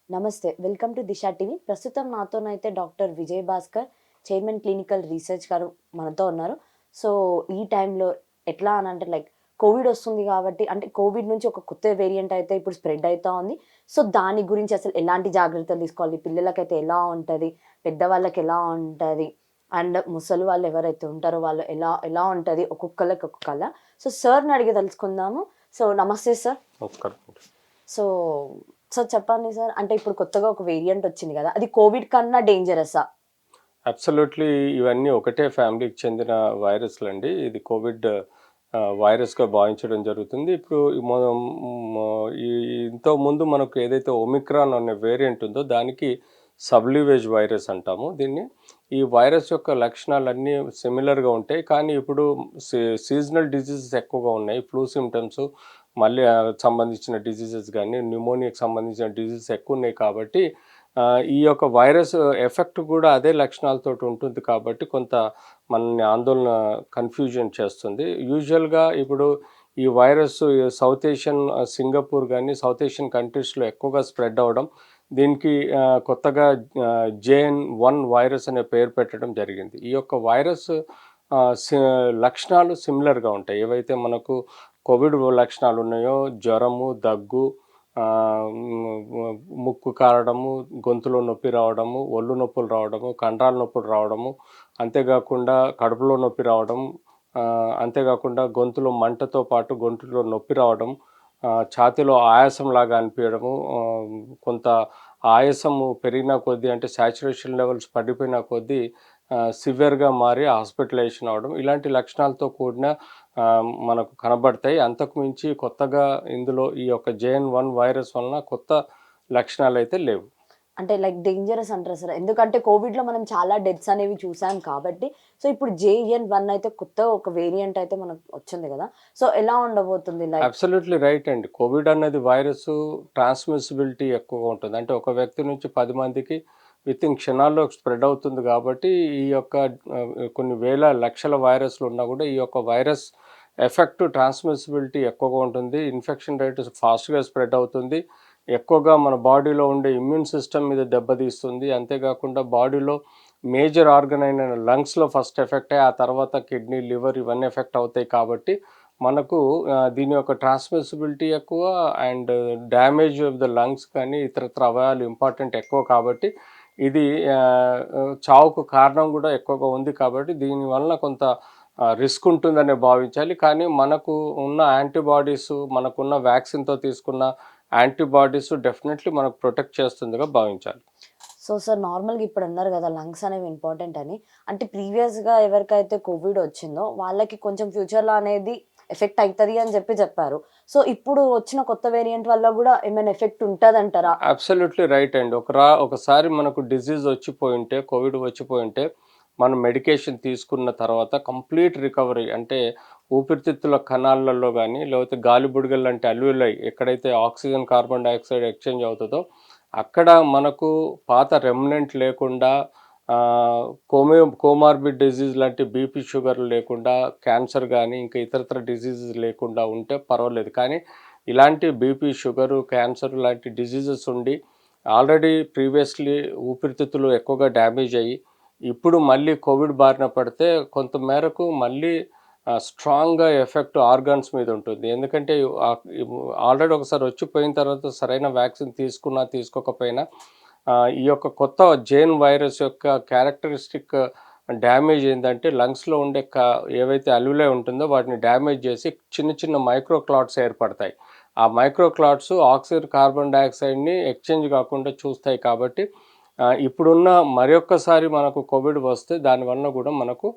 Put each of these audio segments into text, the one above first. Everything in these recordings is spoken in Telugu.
నమస్తే. Welcome to Disha TV. ప్రస్తుతం నాతోనైతే doctor Vijay Bhaskar, chairman clinical research గారు మనతో ఉన్నారు. సో, ఈ టైంలో ఎట్లా అనంటే కోవిడ్ వస్తుంది కాబట్టి అంటే కోవిడ్ నుంచి ఒక కొత్త వేరియంట్ అయితే ఇప్పుడు స్ప్రెడ్ అయితా ఉంది. సో, దాని గురించి అసలు ఎలాంటి జాగ్రత్తలు తీసుకోవాలి? పిల్లలకైతే ఎలా ఉంటది? పెద్దవాళ్ళకి ఎలా ఉంటది? అండ్ ముసలి వాళ్ళు ఎవరైతే ఉంటారో వాళ్ళు ఎలా ఎలా ఉంటది? ఒక్కొక్కళ్ళకి ఒక్కొక్కలా. సో, సార్‌ని అడిగి తెలుసుకుందాము. సో, నమస్తే సార్. నమస్కారం. సో, సో చెప్పండి సార్. అంటే ఇప్పుడు కొత్తగా ఒక వేరియంట్ వచ్చింది గదా! అది కోవిడ్ కన్నా డేంజరస్సా? అబ్సల్యూట్‌లీ ఇవన్నీ ఒకటే ఫ్యామిలీకి చెందిన వైరస్‌లండి. ఇది కోవిడ్ వైరస్‌గా భావించడం జరుగుతుంది. ఇప్పుడు మనం ఈ ఇంతకుముందు మనకు ఏదైతే ఒమిక్రాన్ అనే వేరియంట్ ఉందో దానికి సబ్‌లివేజ్ వైరస్ అంటాము దీన్ని. ఈ వైరస్ యొక్క లక్షణాలన్నీ సిమిలర్‌గా ఉంటాయి. కానీ ఇప్పుడు సీజనల్ డిసీజెస్ ఎక్కువగా ఉన్నాయి. ఫ్లూ సింప్టమ్స్ మళ్ళీ సంబంధించిన డిసీజెస్ గానీ, న్యూమోనియాకి సంబంధించిన డిసీజెస్ ఎక్కువున్నాయి కాబట్టి ఈ యొక్క వైరస్ ఎఫెక్ట్ కూడా అదే లక్షణాలతోటి ఉంటుంది కాబట్టి కొంత మనల్ని ఆందోళన కన్ఫ్యూజన్ చేస్తుంది. యూజువల్‌గా ఇప్పుడు ఈ వైరస్ సౌత్ ఏషియన్ సింగపూర్ గానీ, సౌత్ ఏషియన్ కంట్రీస్‌లో ఎక్కువగా స్ప్రెడ్ అవ్వడం. దీనికి కొత్తగా JN.1 వైరస్ అనే పేరు పెట్టడం జరిగింది. ఈ యొక్క వైరస్ ఆహ్, సి లక్షణాలు సిమిలర్‌గా ఉంటాయి. ఏవైతే మనకు కోవిడ్ లక్షణాలు ఉన్నాయో జ్వరము, దగ్గు, ముక్కు కారడము, గొంతులో నొప్పి రావడము, ఒళ్ళు నొప్పులు రావడము, కండరాల నొప్పులు రావడము, అంతేకాకుండా కడుపులో నొప్పి రావడం, అంతేకాకుండా గొంతులో మంటతో పాటు గొంతులో నొప్పి రావడం, ఛాతీలో ఆయాసంలాగా అనిపియడము, కొంత ఆయాసము పెరిగిన కొద్దీ అంటే సాచురేషన్ లెవెల్స్ పడిపోయిన కొద్దీ సివియర్‌గా మారి హాస్పిటలైజేషన్ అవ్వడం ఇలాంటి లక్షణాలతో కూడిన మనకు కనబడతాయి. అంతకు మించి కొత్తగా ఇందులో ఈ యొక్క JN.1 వైరస్ వలన కొత్త లక్షణాలైతే లేవు. అంటే డేంజరస్ అంటారా సార్? ఎందుకంటే కోవిడ్‌లో మనం చాలా డెత్స్ అనేవి చూసాం కాబట్టి. సో, ఇప్పుడు JN.1 అయితే కొత్త ఒక వేరియంట్ అయితే మనకు వచ్చింది గదా! సో, ఎలా ఉండబోతుంది? అబ్సల్యూట్‌లీ రైట్ అండి. కోవిడ్ అన్నది వైరసు ట్రాన్స్‌మిసిబిలిటీ ఎక్కువగా ఉంటుంది. అంటే ఒక వ్యక్తి నుంచి 10 మందికి వితిన్ క్షణాల్లో స్ప్రెడ్ అవుతుంది కాబట్టి ఈ యొక్క కొన్ని వేల లక్షల వైరస్‌లు ఉన్నా కూడా ఈ యొక్క వైరస్ ఎఫెక్ట్ ట్రాన్స్‌మిసిబిలిటీ ఎక్కువగా ఉంటుంది. ఇన్ఫెక్షన్ రేట్ ఫాస్ట్‌గా స్ప్రెడ్ అవుతుంది. ఎక్కువగా మన బాడీలో ఉండే ఇమ్యూన్ సిస్టమ్ మీద దెబ్బతీస్తుంది. అంతేకాకుండా బాడీలో మేజర్ ఆర్గన్ అయిన లంగ్స్‌లో ఫస్ట్ ఎఫెక్ట్ అయ్యి ఆ తర్వాత కిడ్నీ, లివర్ ఇవన్నీ ఎఫెక్ట్ అవుతాయి కాబట్టి మనకు దీని యొక్క ట్రాన్స్‌మిసిబిలిటీ ఎక్కువ and damage of the lungs కానీ ఇతరత్ర అవయవాలు ఇంపార్టెంట్ ఎక్కువ కాబట్టి ఇది చావుకు కారణం కూడా ఎక్కువగా ఉంది కాబట్టి దీనివలన కొంత రిస్క్ ఉంటుందనే భావించాలి. కానీ మనకు ఉన్న యాంటీబాడీస్ మనకున్న వ్యాక్సిన్‌తో తీసుకున్న యాంటీబాడీస్ డెఫినెట్‌లీ మనకు ప్రొటెక్ట్ చేస్తుందిగా భావించాలి. సో, సార్ నార్మల్‌గా ఇప్పుడన్నారు గదా! లంగ్స్ అనేవి ఇంపార్టెంట్ అని. అంటే ప్రీవియస్‌గా ఎవరికైతే కోవిడ్ వచ్చిందో వాళ్ళకి కొంచెం ఫ్యూచర్‌లో అనేది ఎఫెక్ట్ అయితది అని చెప్పారు. సో, ఇప్పుడు వచ్చిన కొత్త వేరియంట్ వల్ల గూడా ఏమైనా ఎఫెక్ట్ ఉంటదంటారా? అబ్సల్యూట్‌లీ రైట్ అండి. ఒకసారి మనకు డిసీజ్ వచ్చిపోయుంటే, కోవిడ్ వచ్చిపోయుంటే, మనం మెడికేషన్ తీసుకున్న తర్వాత కంప్లీట్ రికవరీ అంటే ఊపిరితిత్తుల కణాలలో గానీ, లేకపోతే గాలి బుడగలు లాంటి అల్వియోలై ఎక్కడైతే ఆక్సిజన్, కార్బన్ డయాక్సైడ్ ఎక్స్‌చేంజ్ అవుతదో, అక్కడ మనకు పాత రెమినెంట్ లేకుండా కోమార్బిడ్ డిసీజ్ లాంటి బీపీ, షుగర్ లేకుండా, క్యాన్సర్ గానీ, ఇంకా ఇతరత్ర డిసీజెస్ లేకుండా ఉంటే పర్వాలేదు. కానీ ఇలాంటి బీపీ, షుగరు, క్యాన్సర్ లాంటి డిసీజెస్ ఉండి ఆల్రెడీ ప్రీవియస్‌లీ ఊపిరితిత్తులు ఎక్కువగా డ్యామేజ్ అయ్యి, ఇప్పుడు మళ్ళీ కోవిడ్ బారిన పడితే కొంత మేరకు మళ్ళీ స్ట్రాంగ్‌గా ఎఫెక్ట్ ఆర్గాన్స్ మీద ఉంటుంది. ఎందుకంటే ఆల్రెడీ ఒకసారి వచ్చిపోయిన తర్వాత సరైన వ్యాక్సిన్ తీసుకున్నా, తీసుకోకపోయినా ఈ యొక్క కొత్త జేన్ వైరస్ యొక్క క్యారెక్టరిస్టిక్ డ్యామేజ్ ఏందంటే లంగ్స్‌లో ఉండే ఏవైతే అల్వియోలై ఉంటుందో వాటిని డ్యామేజ్ చేసి చిన్న చిన్న మైక్రో క్లాట్స్ ఏర్పడతాయి. ఆ మైక్రో క్లాట్స్ ఆక్సిజన్, కార్బన్ డయాక్సైడ్‌ని ఎక్స్‌చేంజ్ కాకుండా చూస్తాయి కాబట్టి ఇప్పుడున్న మరొక్కసారి మనకు కోవిడ్ వస్తే దానివలన కూడా మనకు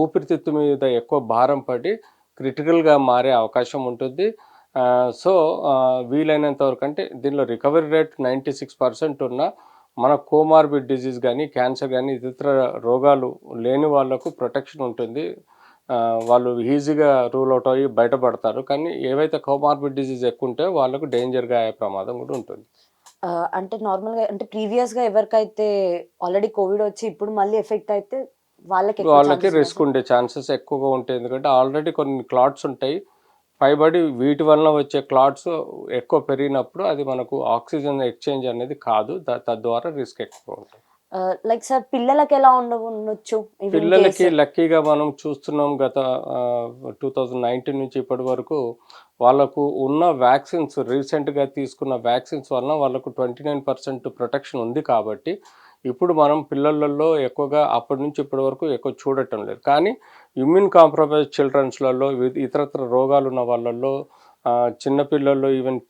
ఊపిరితిత్తు మీద ఎక్కువ భారం పడి క్రిటికల్‌గా మారే అవకాశం ఉంటుంది. సో, వీలైనంత వరకు అంటే దీనిలో రికవరీ రేట్ 96% ఉన్నా మన కోమార్బిడ్ డిసీజ్ గానీ, క్యాన్సర్ గానీ, ఇతర రోగాలు లేని వాళ్ళకు ప్రొటెక్షన్ ఉంటుంది. వాళ్ళు ఈజీగా రూల్ ఔట్ అయ్యి బయటపడతారు. కానీ ఏవైతే కోమార్బిడ్ డిసీజ్ ఎక్కువుంటాయో వాళ్ళకు డేంజర్‌గా అయ్యే ప్రమాదం కూడా ఉంటుంది. అంటే నార్మల్‌గా అంటే ప్రీవియస్‌గా ఎవరికైతే ఆల్రెడీ కోవిడ్ వచ్చి ఇప్పుడు మళ్ళీ ఎఫెక్ట్ అయితే వాళ్ళకి ఎక్కువ వాళ్ళకి ఛాన్సెస్ ఉన్నాయా రిస్క్ సార్? ఉండే ఛాన్సెస్ ఎక్కువగా ఉంటాయి. ఎందుకంటే ఆల్రెడీ కొన్ని క్లాట్స్ ఉంటాయి. పైబడి వీటి వలన వచ్చే క్లాట్స్ ఎక్కువ పెరిగినప్పుడు అది మనకు ఆక్సిజన్ ఎక్స్చేంజ్ అనేది కాదు, తద్వారా రిస్క్ ఎక్కువ ఉంటుంది. లైక్ సార్ పిల్లలకి ఎలా ఉండొచ్చు ఇవి ఇన్ పిల్లలకి కేస్? లక్కీగా మనం చూస్తున్నాం గత 2019 నుంచి ఇప్పటి వరకు వాళ్ళకు ఉన్న వ్యాక్సిన్స్, రీసెంట్గా తీసుకున్న వ్యాక్సిన్స్ వలన వాళ్ళకు 29% ప్రొటెక్షన్ ఉంది కాబట్టి ఇప్పుడు మనం పిల్లలలో ఎక్కువగా అప్పటి నుంచి ఇప్పటి వరకు ఎక్కువ చూడటం లేదు. కానీ ఇమ్యూన్ కాంప్రమైజ్ చిల్డ్రన్స్లలో, ఇతరత్ర రోగాలు ఉన్న వాళ్ళల్లో, చిన్నపిల్లల్లో ఈవెన్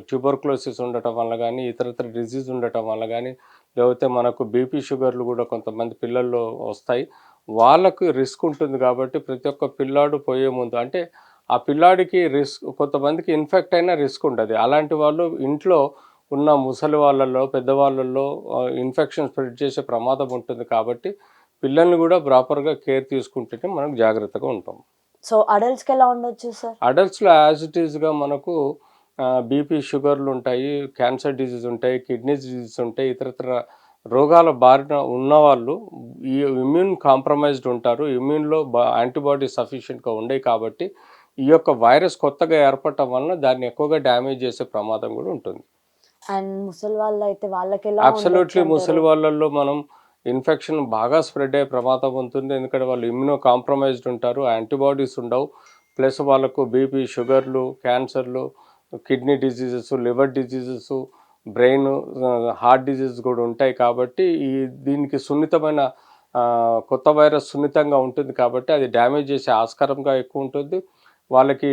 ట్యూబర్క్లోసిస్ ఉండటం వల్ల కానీ, ఇతరత్ర డిజీజ్ ఉండటం వల్ల కానీ, లేకపోతే మనకు బీపీ షుగర్లు కూడా కొంతమంది పిల్లల్లో వస్తాయి. వాళ్ళకు రిస్క్ ఉంటుంది కాబట్టి ప్రతి ఒక్క పిల్లాడు పోయే ముందు అంటే ఆ పిల్లాడికి రిస్క్, కొంతమందికి ఇన్ఫెక్ట్ అయినా రిస్క్ ఉండదు. అలాంటి వాళ్ళు ఇంట్లో ఉన్న ముసలి వాళ్ళల్లో, పెద్దవాళ్ళల్లో ఇన్ఫెక్షన్ స్ప్రెడ్ చేసే ప్రమాదం ఉంటుంది కాబట్టి పిల్లల్ని కూడా ప్రాపర్గా కేర్ తీసుకుంటేనే మనం జాగ్రత్తగా ఉంటాం. సో అడల్ట్స్కి ఎలా ఉండొచ్చు సార్? అడల్ట్స్లో యాజ్ ఇట్ ఈస్గా మనకు బీపీ షుగర్లు ఉంటాయి, క్యాన్సర్ డిజీజ్ ఉంటాయి, కిడ్నీ డిజీజ్ ఉంటాయి, ఇతరత్ర రోగాల బారిన ఉన్నవాళ్ళు ఈ ఇమ్యూన్ కాంప్రమైజ్డ్ ఉంటారు. ఇమ్యూన్లో యాంటీబాడీ సఫిషియెంట్గా ఉండేవి కాబట్టి ఈ యొక్క వైరస్ కొత్తగా ఏర్పడటం వలన దాన్ని ఎక్కువగా డ్యామేజ్ చేసే ప్రమాదం కూడా ఉంటుంది. అండ్ ముసలి వాళ్ళు అయితే వాళ్ళకి ఎలా అబ్సల్యూట్లీ ఉండొచ్చు ముసలి అంటారు? వాళ్ళల్లో మనం ఇన్ఫెక్షన్ బాగా స్ప్రెడ్ అయ్యే ప్రమాదం ఉంటుంది. ఎందుకంటే వాళ్ళు ఇమ్యూనో కాంప్రమైజ్డ్ ఉంటారు, యాంటీబాడీస్ ఉండవు, ప్లస్ వాళ్ళకు బీపీ షుగర్లు, క్యాన్సర్లు, kidney diseases, liver diseases, brain, heart disease కూడా ఉంటాయి కాబట్టి దీనికి సున్నితమైన కొత్త వైరస్ సున్నితంగా ఉంటుంది కాబట్టి అది డ్యామేజ్ చేసే ఆస్కారంగా ఎక్కువ ఉంటుంది. వాళ్ళకి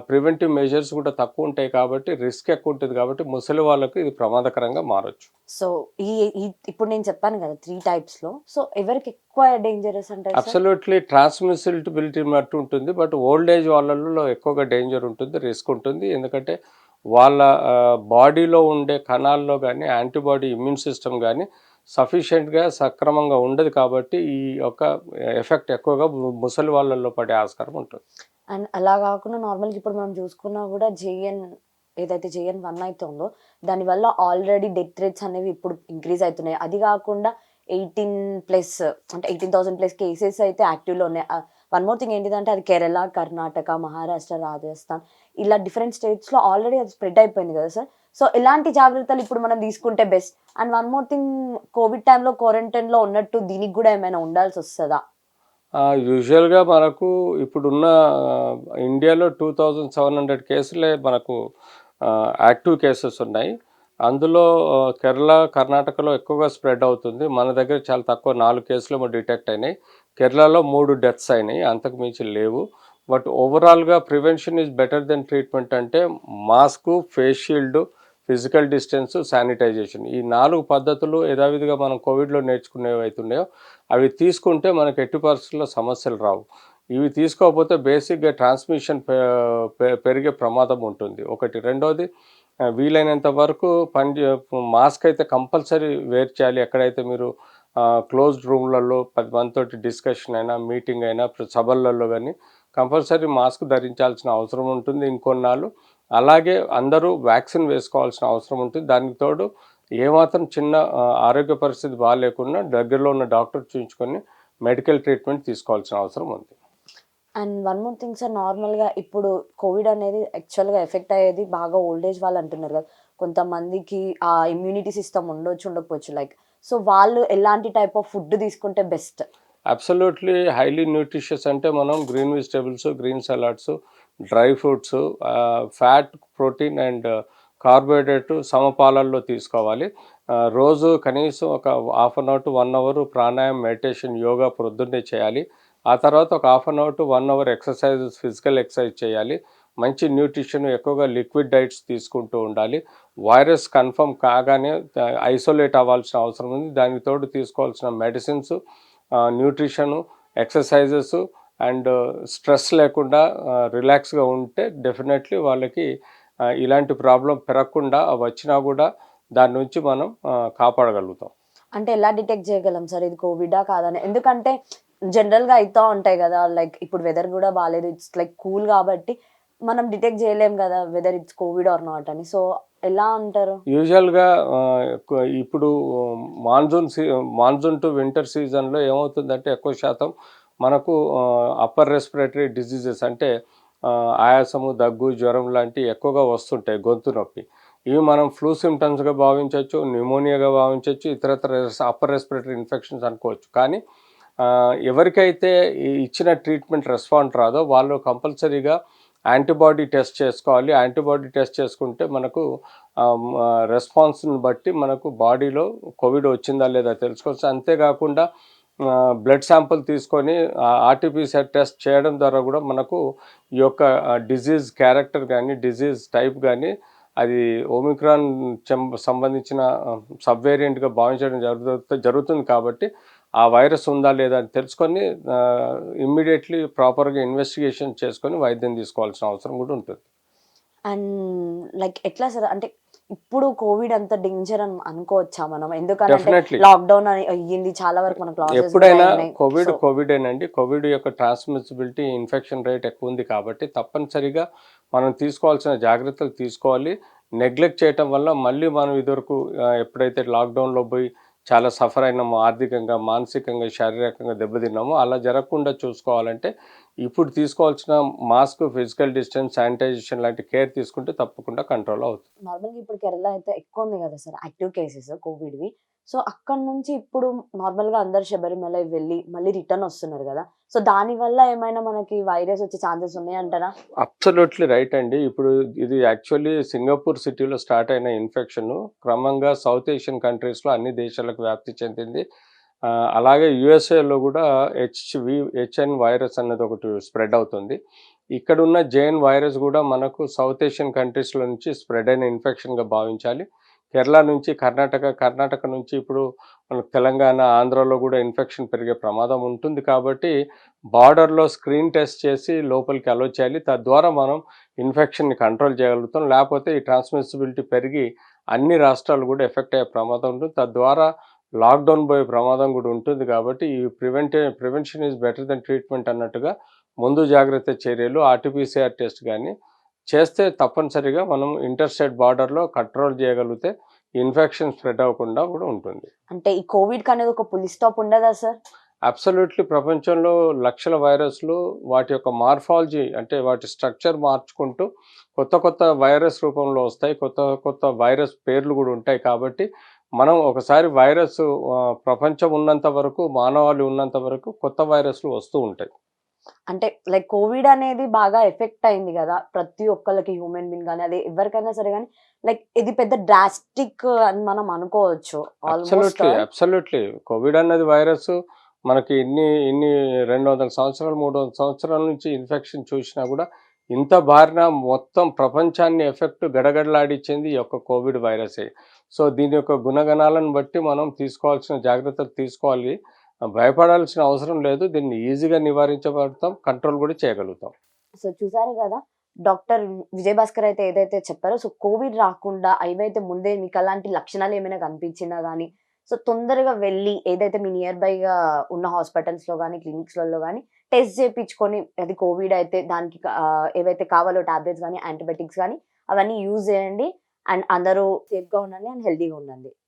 ప్రివెంటివ్ మెజర్స్ కూడా తక్కువ ఉంటాయి కాబట్టి రిస్క్ ఎక్కువ ఉంటుంది కాబట్టి ముసలి వాళ్ళకు ఇది ప్రమాదకరంగా మారచ్చు. సో ఈ ఇప్పుడు నేను చెప్పాను కదా 3 టైప్స్లో, సో ఎవరికి ఎక్కువ డేంజరస్ అంటారు సార్? అబ్సల్యూట్లీ ట్రాన్స్మిసిబిలిటీ మట్టు ఉంటుంది, బట్ ఓల్డ్ ఏజ్ వాళ్ళలో ఎక్కువగా డేంజర్ ఉంటుంది, రిస్క్ ఉంటుంది. ఎందుకంటే వాళ్ళ బాడీలో ఉండే కణాల్లో కానీ యాంటీబాడీ ఇమ్యూన్ సిస్టమ్ కానీ సఫిషియెంట్గా సక్రమంగా ఉండదు కాబట్టి ఈ యొక్క ఎఫెక్ట్ ఎక్కువగా ముసలి వాళ్ళల్లో పడే ఆస్కారం ఉంటుంది. అండ్ అలా కాకుండా నార్మల్గా ఇప్పుడు మనం చూసుకున్నా కూడా ఏదైతే JN.1 అయితే ఉందో దానివల్ల ఆల్రెడీ డెత్ రేట్స్ అనేవి ఇప్పుడు ఇంక్రీజ్ అవుతున్నాయి. అది కాకుండా 18+ అంటే 18,000+ కేసెస్ అయితే యాక్టివ్లో ఉన్నాయి. వన్ మోర్ థింగ్ ఏంటిదంటే అది కేరళ, కర్ణాటక, మహారాష్ట్ర, రాజస్థాన్ ఇలా డిఫరెంట్ స్టేట్స్లో ఆల్రెడీ అది స్ప్రెడ్ అయిపోయింది కదా సార్. సో ఎలాంటి జాగ్రత్తలు ఇప్పుడు మనం తీసుకుంటే best? And one more thing, Covid టైంలో క్వారంటైన్లో ఉన్నట్టు దీనికి కూడా ఏమైనా ఉండాల్సి వస్తుందా? యూజువల్గా మనకు ఇప్పుడున్న ఇండియాలో 2700 కేసులే మనకు యాక్టివ్ కేసెస్ ఉన్నాయి. అందులో కేరళ, కర్ణాటకలో ఎక్కువగా స్ప్రెడ్ అవుతుంది. మన దగ్గర చాలా తక్కువ 4 కేసులు డిటెక్ట్ అయినాయి. కేరళలో 3 డెత్స్ అయినాయి, అంతకు మించి లేవు. బట్ ఓవరాల్గా prevention is better than treatment అంటే mask, face shield, physical distance, sanitization, ఈ 4 పద్ధతులు యథావిధిగా మనం కోవిడ్లో నేర్చుకునేవి అవుతున్నాయో అవి తీసుకుంటే మనకు ఎట్టి పరిస్థితుల్లో సమస్యలు రావు. ఇవి తీసుకోకపోతే బేసిక్గా ట్రాన్స్మిషన్ పెరిగే ప్రమాదం ఉంటుంది ఒకటి. రెండోది వీలైనంత వరకు మాస్క్ అయితే కంపల్సరీ వేర్ చేయాలి. ఎక్కడైతే మీరు క్లోజ్డ్ రూమ్లలో 10 మందితోటి డిస్కషన్ అయినా, మీటింగ్ అయినా, సభలలో కానీ కంపల్సరీ మాస్క్ ధరించాల్సిన అవసరం ఉంటుంది ఇంకొన్నాళ్ళు. అలాగే అందరూ వ్యాక్సిన్ వేసుకోవాల్సిన అవసరం ఉంటుంది. దానికి తోడు ఏమాత్రం చిన్న ఆరోగ్య పరిస్థితి బాగాలేకున్నా దగ్గరలో ఉన్న డాక్టర్ చూపించుకొని మెడికల్ ట్రీట్మెంట్ తీసుకోవాల్సిన అవసరం ఉంది. And one more thing sir, నార్మల్గా ఇప్పుడు కోవిడ్ అనేది యాక్చువల్గా ఎఫెక్ట్ అయ్యేది బాగా ఓల్డ్ ఏజ్ వాళ్ళు అంటున్నారు కదా. కొంతమందికి ఆ ఇమ్యూనిటీ సిస్టమ్ ఉండకపోవచ్చు లైక్. సో వాళ్ళు ఎలాంటి టైప్ ఆఫ్ ఫుడ్ తీసుకుంటే బెస్ట్? అబ్సల్యూట్లీ హైలీ న్యూట్రిషియస్ అంటే మనం green vegetables, green salads, dry fruits, fat, protein and carbohydrate సమపాలల్లో తీసుకోవాలి. రోజు కనీసం ఒక half an hour to 1 hour pranayama, meditation, yoga ప్రొద్దున్నే చేయాలి. ఆ తర్వాత ఒక half an hour to 1 hour exercises, physical exercise చేయాలి. మంచి న్యూట్రిషన్, ఎక్కువగా లిక్విడ్ డైట్స్ తీసుకుంటూ ఉండాలి. వైరస్ కన్ఫర్మ్ కాగానే ఐసోలేట్ అవ్వాల్సిన అవసరం ఉంది. దానికి తోడు తీసుకోవాల్సిన medicines, nutrition, exercises and stress లేకుండా రిలాక్స్గా ఉంటే డెఫినెట్లీ వాళ్ళకి ఇలాంటి ప్రాబ్లం పెరగకుండా వచ్చినా కూడా దాని నుంచి మనం కాపాడగలుగుతాం. అంటే ఎలా డిటెక్ట్ చేయగలం సార్ ఇది కోవిడా కాదని? ఎందుకంటే జనరల్గా అవుతూ ఉంటాయి కదా, లైక్ ఇప్పుడు వెదర్ కూడా బాగాలేదు, ఇట్స్ లైక్ కూల్ కాబట్టి మనం డిటెక్ట్ చేయలేం కదా whether it's COVID or not అని. సో ఎలా అంటారు? యూజువల్గా ఇప్పుడు మాన్సూన్ టు వింటర్ సీజన్లో ఏమవుతుందంటే ఎక్కువ శాతం మనకు అప్పర్ రెస్పిరేటరీ డిసీజెస్ అంటే ఆయాసము, దగ్గు, జ్వరం లాంటివి ఎక్కువగా వస్తుంటాయి, గొంతు నొప్పి. ఇవి మనం ఫ్లూ సిమ్టమ్స్‌గా భావించొచ్చు, న్యూమోనియాగా భావించొచ్చు, ఇతరత్ర అప్పర్ రెస్పిరేటరీ ఇన్ఫెక్షన్స్ అనుకోవచ్చు. కానీ ఎవరికైతే ఈ ఇచ్చిన ట్రీట్మెంట్ రెస్పాండ్ రాదో వాళ్ళు కంపల్సరీగా యాంటీబాడీ టెస్ట్ చేసుకోవాలి. యాంటీబాడీ టెస్ట్ చేసుకుంటే మనకు రెస్పాన్స్‌ని బట్టి మనకు బాడీలో కోవిడ్ వచ్చిందా లేదా తెలుసుకోవచ్చు. అంతేకాకుండా బ్లడ్ శాంపుల్ తీసుకొని ఆర్టీపీసీఆర్ టెస్ట్ చేయడం ద్వారా కూడా మనకు ఈ యొక్క డిజీజ్ క్యారెక్టర్ కానీ, డిజీజ్ టైప్ కానీ అది ఒమిక్రాన్ సంబంధించిన సబ్ వేరియంట్‌గా భావించడం జరుగుతుంది కాబట్టి ఆ వైరస్ ఉందా లేదా అని తెలుసుకొని ఇమ్మీడియట్‌లీ ప్రాపర్‌గా ఇన్వెస్టిగేషన్ చేసుకొని వైద్యం తీసుకోవాల్సిన అవసరం కూడా ఉంటుంది. అండ్ లైక్ ఎట్లా సార్? అంటే ఇప్పుడు కోవిడ్ అంత డేంజర్ అని అనుకోవచ్చా మనం? ఎందుకంటే డెఫినెట్‌లీ. లాక్‌డౌన్ అని అయ్యింది. చాలా వరకు మనకు లాసెస్ కూడా ఎప్పుడైనా అయినాయి. సో కోవిడేనండి. కోవిడ్ యొక్క ట్రాన్స్‌మిసిబిలిటీ, ఇన్ఫెక్షన్ రేట్ ఎక్కువుంది కాబట్టి తప్పనిసరిగా మనం తీసుకోవాల్సిన జాగ్రత్తలు తీసుకోవాలి. నెగ్లెక్ట్ చేయటం వల్ల మళ్ళీ మనం ఇదివరకు ఎప్పుడైతే లాక్‌డౌన్‌లో పోయి చాలా సఫర్ అయినామో ఆర్థికంగా, మానసికంగా, శారీరకంగా దెబ్బతిన్నామో అలా జరగకుండా చూసుకోవాలంటే ఇప్పుడు తీసుకోవాల్సిన మాస్క్, ఫిజికల్ డిస్టెన్స్, శానిటైజేషన్ లాంటి కేర్ తీసుకుంటే తప్పకుండా కంట్రోల్ అవుతుంది. నార్మల్‌గా ఇప్పుడు కేరళ అయితే ఎక్కువ ఉంది కదా సార్ యాక్టివ్ కేసెస్ కోవిడ్‌వి. సో అక్కడి నుంచి ఇప్పుడు నార్మల్‌గా అందరూ శబరిమల వెళ్ళి మళ్ళీ రిటర్న్ వస్తున్నారు కదా! సో దానివల్ల ఏమైనా మనకి వైరస్ వచ్చే ఛాన్సెస్ ఉన్నాయంటారా? అబ్సల్యూట్‌లీ రైట్ అండి. ఇప్పుడు ఇది యాక్చువల్లీ సింగపూర్ సిటీలో స్టార్ట్ అయిన ఇన్ఫెక్షను క్రమంగా సౌత్ ఏషియన్ కంట్రీస్‌లో అన్ని దేశాలకు వ్యాప్తి చెందింది. అలాగే యూఎస్ఏలో కూడా హెచ్ఎన్ వైరస్ అన్నది ఒకటి స్ప్రెడ్ అవుతుంది. ఇక్కడున్న జేఎన్ వైరస్ కూడా మనకు సౌత్ ఏషియన్ కంట్రీస్‌లో నుంచి స్ప్రెడ్ అయిన ఇన్ఫెక్షన్‌గా భావించాలి. కేరళ నుంచి కర్ణాటక నుంచి ఇప్పుడు మనకు తెలంగాణ, ఆంధ్రాలో కూడా ఇన్ఫెక్షన్ పెరిగే ప్రమాదం ఉంటుంది కాబట్టి బార్డర్‌లో స్క్రీన్ టెస్ట్ చేసి లోపలికి అలో చేయాలి. తద్వారా మనం ఇన్ఫెక్షన్‌ని కంట్రోల్ చేయగలుగుతాం. లేకపోతే ఈ ట్రాన్స్‌మిసిబిలిటీ పెరిగి అన్ని రాష్ట్రాలు కూడా ఎఫెక్ట్ అయ్యే ప్రమాదం ఉంటుంది. తద్వారా లాక్‌డౌన్ పోయే ప్రమాదం కూడా ఉంటుంది కాబట్టి ఈ prevention is better than treatment అన్నట్టుగా ముందు జాగ్రత్త చర్యలు ఆర్టీపీసీఆర్ టెస్ట్ గాని చేస్తే తప్పనిసరిగా మనం ఇంటర్‌స్టేట్ బార్డర్‌లో కంట్రోల్ చేయగలిగితే ఇన్ఫెక్షన్ స్ప్రెడ్ అవ్వకుండా కూడా ఉంటుంది. అంటే ఈ కోవిడ్‌కి అనేది ఒక ఫుల్ స్టాప్ ఉండదా సార్? అబ్సల్యూట్‌లీ ప్రపంచంలో లక్షల వైరస్‌లు వాటి యొక్క మార్ఫాలజీ అంటే వాటి స్ట్రక్చర్ మార్చుకుంటూ కొత్త వైరస్ రూపంలో వస్తాయి. కొత్త వైరస్ పేర్లు కూడా ఉంటాయి. కాబట్టి మనం ఒకసారి వైరస్ ప్రపంచం ఉన్నంత వరకు, మానవాళి ఉన్నంత వరకు కొత్త వైరస్‌లు వస్తూ ఉంటాయి. అంటే లైక్ కోవిడ్ అనేది బాగా ఎఫెక్ట్ అయింది గదా! ప్రతి ఒక్కళ్ళకి హ్యూమన్ బీయింగ్ గాని, అది ఎవరికైనా సరే గాని లైక్ ఇది పెద్ద డ్రాస్టిక్ అని మనం అనుకోవచ్చు. Almost all. అబ్సల్యూట్‌లీ. కోవిడ్ అన్నది వైరసు మనకి ఇన్ని 200 సంవత్సరాలు, 300 సంవత్సరాల నుంచి ఇన్ఫెక్షన్ చూసినా కూడా ఇంత బారిన మొత్తం ప్రపంచాన్ని గడగడలాడించింది ఈ యొక్క కోవిడ్ వైరసే. సో, దీని యొక్క గుణగణాలను బట్టి మనం తీసుకోవాల్సిన జాగ్రత్తలు తీసుకోవాలి. భయపడాల్సిన అవసరం లేదు. దీన్ని ఈజీగా నివారించబడతాం. కంట్రోల్ కూడా చేయగలుగుతాం. సో చూసారు గదా! డాక్టర్ విజయ్ భాస్కర్ అయితే ఏదైతే చెప్పారో, సో కోవిడ్ రాకుండా ఏవైతే ముందే మీకు అలాంటి లక్షణాలు ఏమైనా కనిపించినా గాని, సో తొందరగా వెళ్లి ఏదైతే మీ నియర్ బైగా ఉన్న హాస్పిటల్స్‌లో గాని, క్లినిక్స్‌లలో గాని టెస్ట్ చేపించుకొని అది కోవిడ్ అయితే దానికి ఏవైతే కావాలో టాబ్లెట్స్ గాని, యాంటీబయాటిక్స్ గాని అవన్నీ యూజ్ చేయండి. అండ్ అందరూ సేఫ్‌గా ఉండండి అండ్ హెల్తీగా ఉండండి.